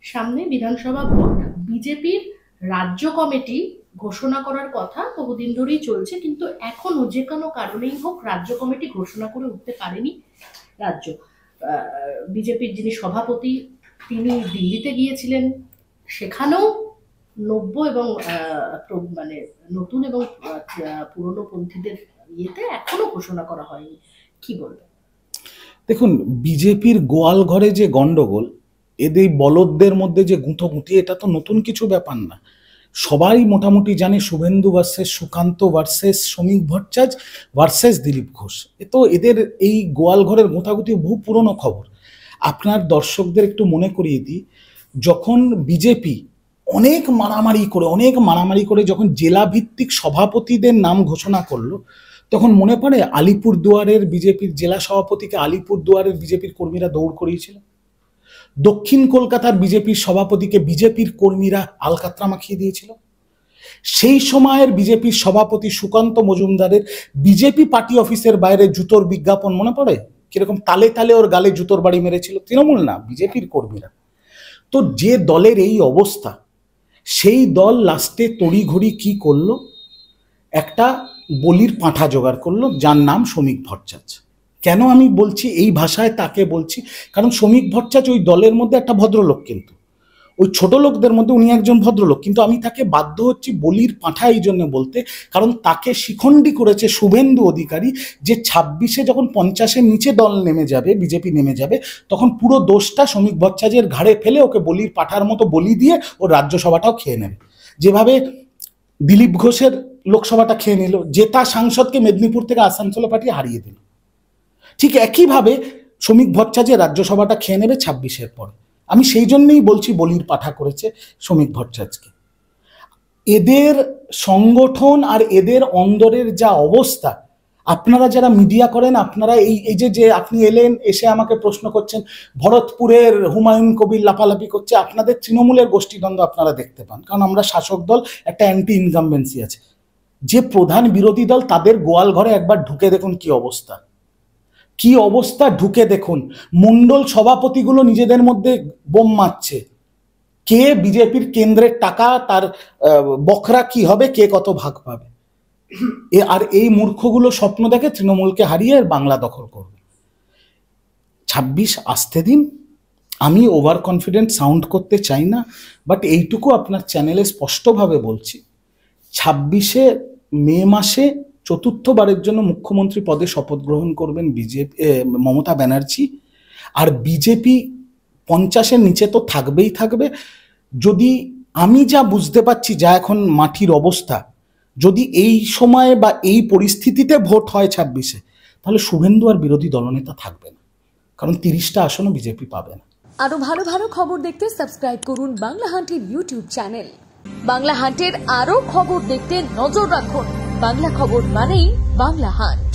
সামনে বিধানসভা ভোট, বিজেপির রাজ্য কমিটি ঘোষণা করার কথা বহুদিন ধরেই চলছে, কিন্তু এখনো যে কোনো কারণেই হোক রাজ্য কমিটি ঘোষণা করে উঠতে পারেনি। রাজ্য বিজেপির যিনি সভাপতি তিনি দিল্লিতে গিয়েছিলেন, সেখানেও নব্য এবং মানে নতুন এবং পুরনো পন্থীদের ইয়েতে এখনো ঘোষণা করা হয়নি। কি বলবেন? দেখুন, বিজেপির গোয়াল ঘরে যে গন্ডগোল, এদের বলদদের মধ্যে যে গুঁথোগুঁথি, এটা তো নতুন কিছু ব্যাপার না। সবাই মোটামুটি জানে শুভেন্দু ভার্সেস সুকান্ত ভার্সেস শ্রমিক ভট্টাচার্য ভার্সেস দিলীপ ঘোষ। এ তো এদের এই গোয়াল ঘরের গুঁথাগুঁথি বহু পুরনো খবর। আপনার দর্শকদের একটু মনে করিয়ে দিই, যখন বিজেপি অনেক মারামারি করে যখন জেলা ভিত্তিক সভাপতিদের নাম ঘোষণা করলো, তখন মনে পড়ে আলিপুরদুয়ারের বিজেপির জেলা সভাপতিকে আলিপুরদুয়ারের বিজেপির কর্মীরা দৌড় করিয়েছিল। দক্ষিণ কলকাতার বিজেপির সভাপতিকে বিজেপির কর্মীরা আলকাতরা মাখিয়ে দিয়েছিল। সেই সময়ের বিজেপির সভাপতি সুকান্ত মজুমদারের বিজেপি পার্টি অফিসের বাইরে জুতোর বিজ্ঞাপন মনে পড়ে? কিরকম তালে তালে ওর গালে জুতোর বাড়ি মেরেছিল, তৃণমূল না বিজেপির কর্মীরা। তো যে দলের এই অবস্থা, সেই দল লাস্টে তড়িঘড়ি কি করলো, একটা বলির পাঁঠা জোগাড় করলো যার নাম শ্রমিক ভট্টাচার্য। কেন আমি বলছি এই ভাষায় তাকে বলছি, কারণ শ্রমিক ভট্টাচার্য ওই দলের মধ্যে একটা ভদ্রলোক, কিন্তু ওই ছোট লোকদের মধ্যে উনি একজন ভদ্রলোক, কিন্তু আমি তাকে বাধ্য হচ্ছি বলির পাঁঠা এই জন্য বলতে, কারণ তাকে শিখণ্ডী করেছে শুভেন্দু অধিকারী, যে 26-এ যখন 50-এর নিচে দল নেমে যাবে, বিজেপি নেমে যাবে, তখন পুরো দোষটা শ্রমিক ভট্টাচার্যের ঘাড়ে ফেলে ওকে বলির পাঁঠার মতো বলি দিয়ে ও রাজ্যসভাটাও খেয়ে নেবে। যেভাবে দিলীপ ঘোষের লোকসভাটা খেয়ে নিল, জেতা সাংসদকে মেদিনীপুর থেকে আসানসোলে পাঠিয়ে হারিয়ে দিল, ঠিক একইভাবে শ্রমিক ভট্টাচার্য রাজ্যসভাটা খেয়ে নেবে 26-এর পরে। আমি সেই জন্যই বলছি বলির পাঠা করেছে শ্রমিক ভট্টাচার্যকে। এদের সংগঠন আর এদের অন্দরের যা অবস্থা, আপনারা যারা মিডিয়া করেন, আপনারা এই যে আপনি এলেন, এসে আমাকে প্রশ্ন করছেন, ভরতপুরের হুমায়ুন কবির লাফালাফি করছে, আপনাদের তৃণমূলের গোষ্ঠীদ্বন্দ্ব আপনারা দেখতে পান, কারণ আমরা শাসক দল, একটা অ্যান্টি ইনকামবেন্সি আছে। যে প্রধান বিরোধী দল, তাদের গোয়াল ঘরে একবার ঢুকে দেখুন কি অবস্থা, ঢুকে দেখুন। মণ্ডল সভাপতিগুলো নিজেদের মধ্যে বোম মারছে, কে বিজেপির কেন্দ্রের টাকা, তার বখরা কি হবে, কে কত ভাগ পাবে। আর এই মূর্খগুলো স্বপ্ন দেখে তৃণমূলকে হারিয়ে বাংলা দখল করবে। 26 আসতে দিন। আমি ওভার কনফিডেন্ট সাউন্ড করতে চাই না, বাট এইটুকু আপনার চ্যানেলে স্পষ্টভাবে বলছি, 26-এ মে মাসে চতুর্থবারের জন্য মুখ্যমন্ত্রী পদে শপথ গ্রহণ করবেন মমতা ব্যানার্জি। আর বিজেপি 50-এর নিচে তো থাকবেই থাকবে। যদি আমি যা বুঝতে পারছি, যা এখন মাটির অবস্থা, যদি এই সময়ে বা এই পরিস্থিতিতে ভোট হয় 26-এ, তাহলে শুভেন্দু আর বিরোধী দলনেতা থাকবে না, কারণ 30টা আসনও বিজেপি পাবে না। আরো ভালো ভালো খবর দেখতে সাবস্ক্রাইব করুন বাংলা হান্টের ইউটিউব চ্যানেল। বাংলা হান্টের আরো খবর দেখতে নজর রাখুন। বাংলা খবর মানেই বাংলা হান্ট।